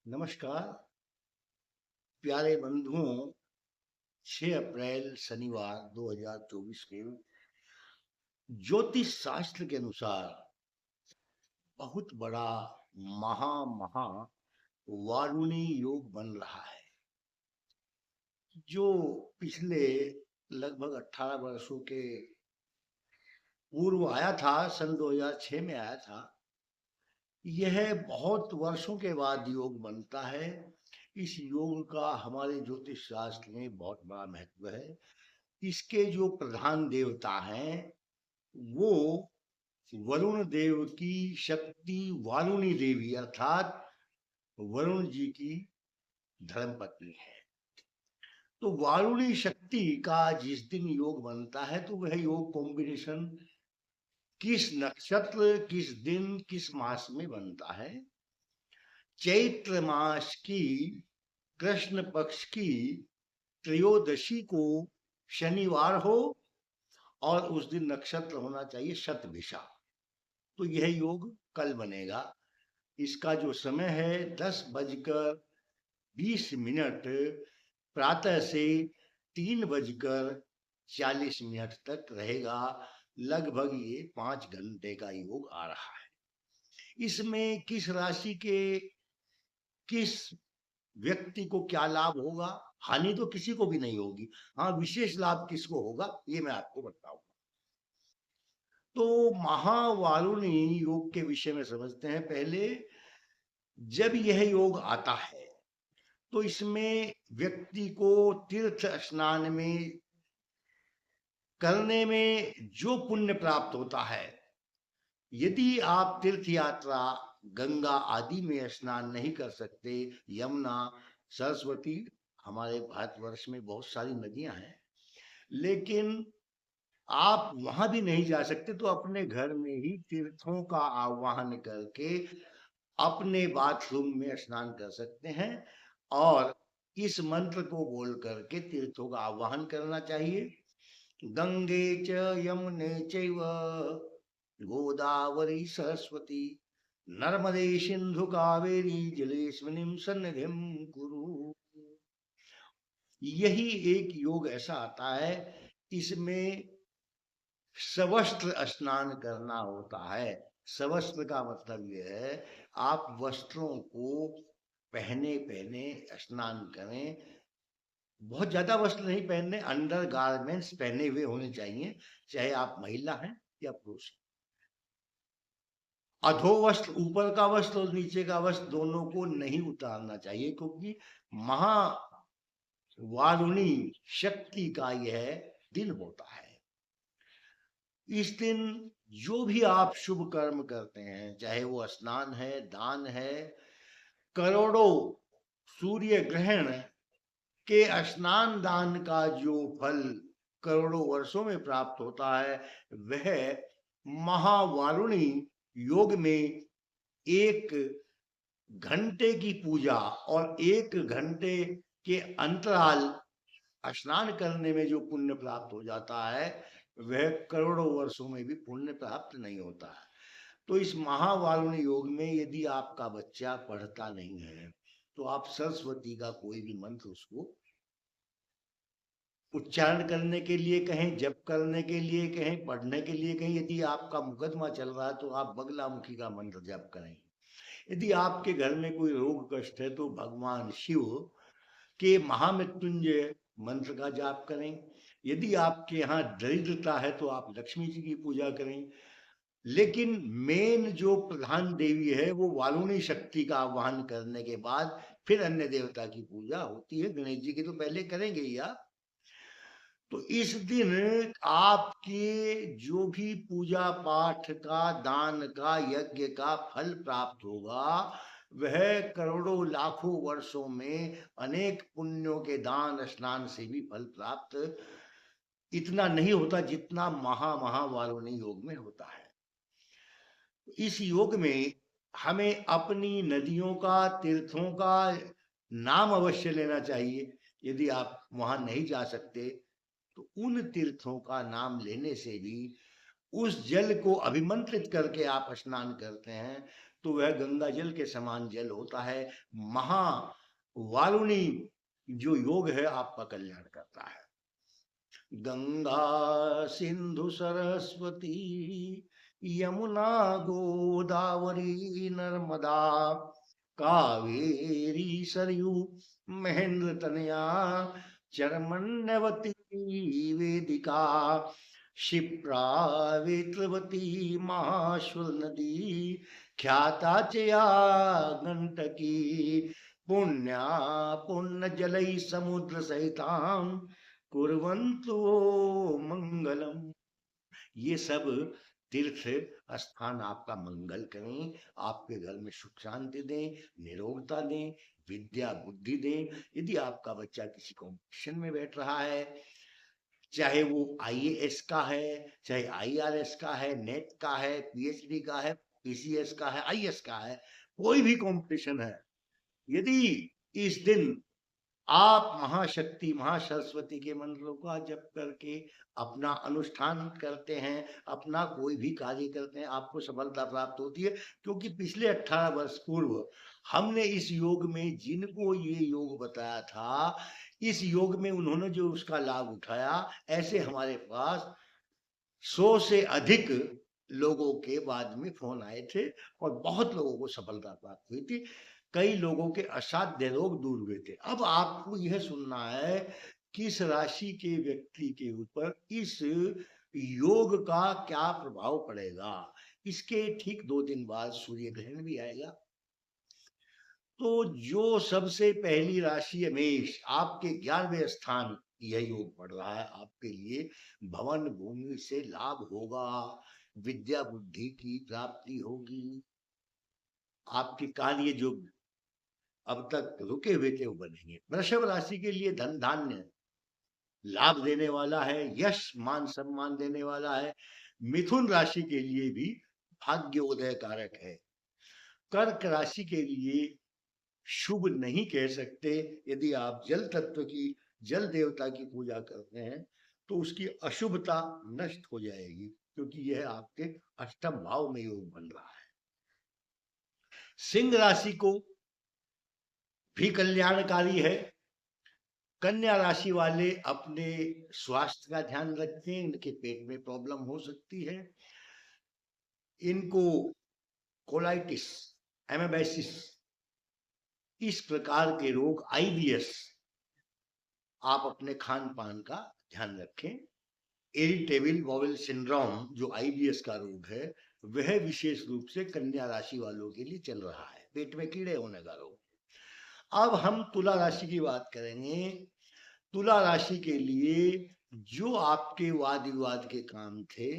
नमस्कार प्यारे बंधुओं। 6 अप्रैल शनिवार 2024 के ज्योतिष शास्त्र के अनुसार बहुत बड़ा महा महा वारुणी योग बन रहा है, जो पिछले लगभग 18 वर्षों के पूर्व आया था। सन 2006 में आया था। यह बहुत वर्षों के बाद योग बनता है। इस योग का हमारे ज्योतिष शास्त्र में बहुत बड़ा महत्व है। इसके जो प्रधान देवता हैं वो वरुण देव की शक्ति वारुणी देवी अर्थात वरुण जी की धर्मपत्नी है। तो वारुणी शक्ति का जिस दिन योग बनता है तो वह योग कॉम्बिनेशन किस नक्षत्र, किस दिन, किस मास में बनता है। चैत्र मास की कृष्ण पक्ष की त्रयोदशी को शनिवार हो और उस दिन नक्षत्र होना चाहिए शतभिषा। तो यह योग कल बनेगा। इसका जो समय है 10:20 प्रातः से 3:40 तक रहेगा। लगभग ये 5 घंटे का योग आ रहा है। इसमें किस राशि के किस व्यक्ति को क्या लाभ होगा, हानि तो किसी को भी नहीं होगी। हाँ, विशेष लाभ किसको होगा ये मैं आपको बताऊंगा। तो महावारुणी योग के विषय में समझते हैं। पहले जब यह योग आता है तो इसमें व्यक्ति को तीर्थ स्नान में करने में जो पुण्य प्राप्त होता है, यदि आप तीर्थ यात्रा गंगा आदि में स्नान नहीं कर सकते, यमुना, सरस्वती, हमारे भारतवर्ष में बहुत सारी नदियां हैं, लेकिन आप वहां भी नहीं जा सकते तो अपने घर में ही तीर्थों का आह्वान करके अपने बाथरूम में स्नान कर सकते हैं और इस मंत्र को बोल करके तीर्थों का आह्वान करना चाहिए। गंगे च यमुने चैव गोदावरी सरस्वती नर्मदे सिंधु कावेरी जलेस्मिनीं सन्निधिं कुरु। यही एक योग ऐसा आता है, इसमें सवस्त्र स्नान करना होता है। सवस्त्र का मतलब यह है आप वस्त्रों को पहने पहने स्नान करें। बहुत ज्यादा वस्त्र नहीं पहनने, अंडर गारमेंट्स पहने हुए होने चाहिए, चाहे आप महिला हैं या पुरुष। अधो वस्त्र, ऊपर का वस्त्र और नीचे का वस्त्र दोनों को नहीं उतारना चाहिए, क्योंकि महावारुणी शक्ति का यह दिन होता है। इस दिन जो भी आप शुभ कर्म करते हैं, चाहे वो स्नान है, दान है, करोड़ों सूर्य ग्रहण के स्नान दान का जो फल करोड़ों वर्षों में प्राप्त होता है, वह महावारुणी योग में 1 घंटे की पूजा और 1 घंटे के अंतराल स्नान करने में जो पुण्य प्राप्त हो जाता है, वह करोड़ों वर्षों में भी पुण्य प्राप्त नहीं होता है। तो इस महावारुणी योग में यदि आपका बच्चा पढ़ता नहीं है तो आप सरस्वती का कोई भी मंत्र उसको उच्चारण करने के लिए कहें, जप करने के लिए कहें, पढ़ने के लिए कहें। यदि आपका मुकदमा चल रहा है तो आप बगलामुखी का मंत्र जप करें। यदि आपके घर में कोई रोग कष्ट है तो भगवान शिव के महामृत्युंजय मंत्र का जाप करें। यदि आपके यहाँ दरिद्रता है तो आप लक्ष्मी जी की पूजा करें। लेकिन मेन जो प्रधान देवी है वो वारुणी शक्ति का आह्वान करने के बाद फिर अन्य देवता की पूजा होती है। गणेश जी की तो पहले करेंगे ही आप। तो इस दिन आपके जो भी पूजा पाठ का, दान का, यज्ञ का फल प्राप्त होगा, वह करोड़ों लाखों वर्षों में अनेक पुण्यों के दान स्नान से भी फल प्राप्त इतना नहीं होता जितना महावारुणी योग में होता है। इस योग में हमें अपनी नदियों का, तीर्थों का नाम अवश्य लेना चाहिए। यदि आप वहां नहीं जा सकते तो उन तीर्थों का नाम लेने से भी, उस जल को अभिमंत्रित करके आप स्नान करते हैं तो वह गंगा जल के समान जल होता है। महा वारुणी जो योग है आपका कल्याण करता है। गंगा सिंधु सरस्वती यमुना गोदावरी नर्मदा कावेरी सरयू महेंद्र तनया चरमण्यवती वेदिका क्षिप्रा वेत्रवती महाश्वर नदी ख्याता चया गंडकी पुण्या पुण्य जलै समुद्र सहितां कुर्वन्तु मंगलम। ये सब तीर्थ स्थान आपका मंगल करें, आपके घर में सुख शांति दें, निरोगता दें, विद्या बुद्धि दें। यदि आपका बच्चा किसी कॉम्पिटिशन में बैठ रहा है, चाहे वो आईएएस का है, चाहे आईआरएस का है, नेट का है, पीएचडी का है, पीसीएस का है, आईएएस का है, कोई भी कॉम्पिटिशन है, यदि इस दिन आप महाशक्ति महासरस्वती के मंत्रों का जप करके अपना अनुष्ठान करते हैं, अपना कोई भी कार्य करते हैं, आपको सफलता प्राप्त होती है। क्योंकि पिछले 18 वर्ष पूर्व हमने इस योग में जिनको ये योग बताया था, इस योग में उन्होंने जो उसका लाभ उठाया, ऐसे हमारे पास 100 से अधिक लोगों के बाद में फोन आए थे और बहुत लोगों को सफलता प्राप्त हुई थी। कई लोगों के असाध्य रोग दूर हुए थे। अब आपको यह सुनना है किस राशि के व्यक्ति के ऊपर इस योग का क्या प्रभाव पड़ेगा। इसके ठीक 2 दिन बाद सूर्य ग्रहण भी आएगा। तो जो सबसे पहली राशि है मेष, आपके 11वें स्थान यह योग पड़ रहा है, आपके लिए भवन भूमि से लाभ होगा, विद्या बुद्धि की प्राप्ति होगी, आपके कार्य जो अब तक रुके हुए थे वो बनेंगे। वृषभ राशि के लिए धन धान्य लाभ देने वाला है, यश मान सम्मान देने वाला है। मिथुन राशि के लिए भी भाग्योदय कारक है। कर्क राशि के लिए शुभ नहीं कह सकते। यदि आप जल तत्व की, जल देवता की पूजा करते हैं तो उसकी अशुभता नष्ट हो जाएगी, क्योंकि यह आपके अष्टम भाव में योग बन रहा है। सिंह राशि को भी कल्याणकारी है। कन्या राशि वाले अपने स्वास्थ्य का ध्यान रखें, इनके पेट में प्रॉब्लम हो सकती है, इनको कोलाइटिस, एमेबाइसिस, इस प्रकार के रोग, आईबीएस, आप अपने खान पान का ध्यान रखें। इरिटेबल बाउल सिंड्रोम जो आईबीएस का रोग है, वह विशेष रूप से कन्या राशि वालों के लिए चल रहा है, पेट में कीड़े होने का रोग। अब हम तुला राशि की बात करेंगे। तुला राशि के लिए जो आपके वाद विवाद के काम थे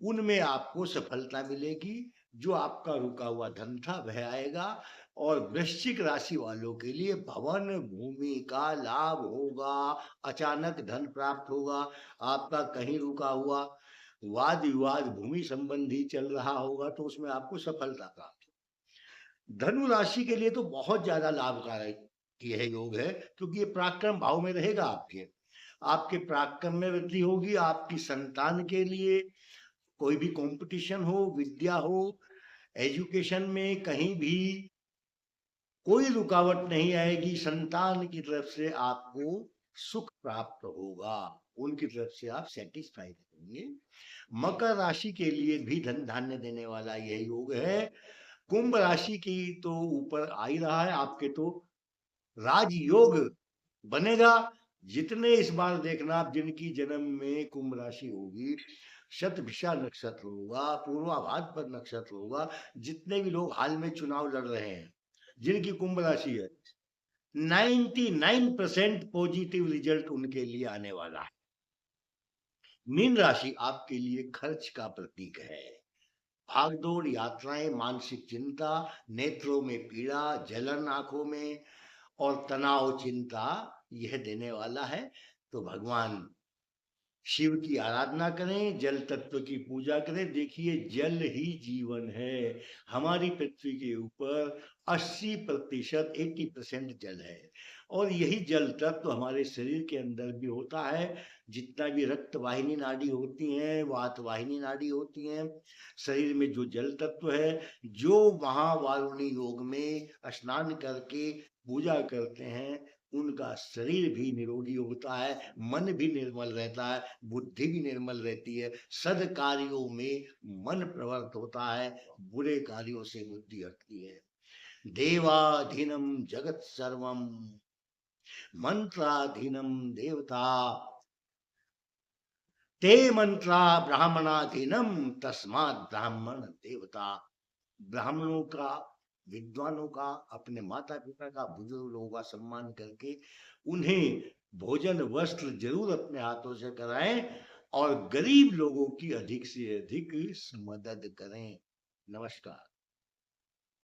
उनमें आपको सफलता मिलेगी, जो आपका रुका हुआ धन था वह आएगा। और वृश्चिक राशि वालों के लिए भवन भूमि का लाभ होगा, अचानक धन प्राप्त होगा, आपका कहीं रुका हुआ वाद विवाद भूमि संबंधी चल रहा होगा तो उसमें आपको सफलता प्राप्त होगी। धनु राशि के लिए तो बहुत ज्यादा लाभकारक यह योग है, क्योंकि ये पराक्रम भाव में रहेगा, आपके पराक्रम में वृद्धि होगी। आपकी संतान के लिए कोई भी कंपटीशन हो, विद्या हो, एजुकेशन में कहीं भी कोई रुकावट नहीं आएगी। संतान की तरफ से आपको सुख प्राप्त होगा, उनकी तरफ से आप सेटिस्फाइड होंगे। मकर राशि के लिए भी धन धान्य देने वाला यह योग है। कुंभ राशि की तो ऊपर आ ही रहा है, आपके तो राजयोग बनेगा। जितने इस बार देखना आप जिनकी जन्म में कुंभ राशि होगी, शतभिषा नक्षत्र होगा, पूर्वाभाद्र नक्षत्र होगा, जितने भी लोग हाल में चुनाव लड़ रहे हैं जिनकी कुंभ राशि है, 99% पॉजिटिव रिजल्ट उनके लिए आने वाला है। मीन राशि आपके लिए खर्च का प्रतीक है। भागदौड़, यात्राएं, मानसिक चिंता, नेत्रों में पीड़ा, जलन आंखों में और तनाव चिंता यह देने वाला है। तो भगवान शिव की आराधना करें, जल तत्व की पूजा करें। देखिए, जल ही जीवन है। हमारी पृथ्वी के ऊपर 80% 80% जल है, और यही जल तत्व हमारे शरीर के अंदर भी होता है। जितना भी रक्त वाहिनी नाड़ी होती हैं, वात वाहिनी नाड़ी होती हैं, शरीर में जो जल तत्व है, जो महावारुणी योग में स्नान करके पूजा करते हैं, उनका शरीर भी निरोगी होता है, मन भी निर्मल रहता है, बुद्धि भी निर्मल रहती है, सद कार्यों में मन प्रवृत्त होता है, बुरे कार्यों से बुद्धि हटती है। देवाधीनम जगत सर्वम, मंत्राधीनम देवता, ते मंत्रा ब्राह्मणाधीनम, तस्मात् ब्राह्मण देवता। ब्राह्मणों का, विद्वानों का, अपने माता पिता का, बुजुर्ग लोगों का सम्मान करके उन्हें भोजन वस्त्र जरूर अपने हाथों से कराएं, और गरीब लोगों की अधिक से अधिक मदद करें। नमस्कार।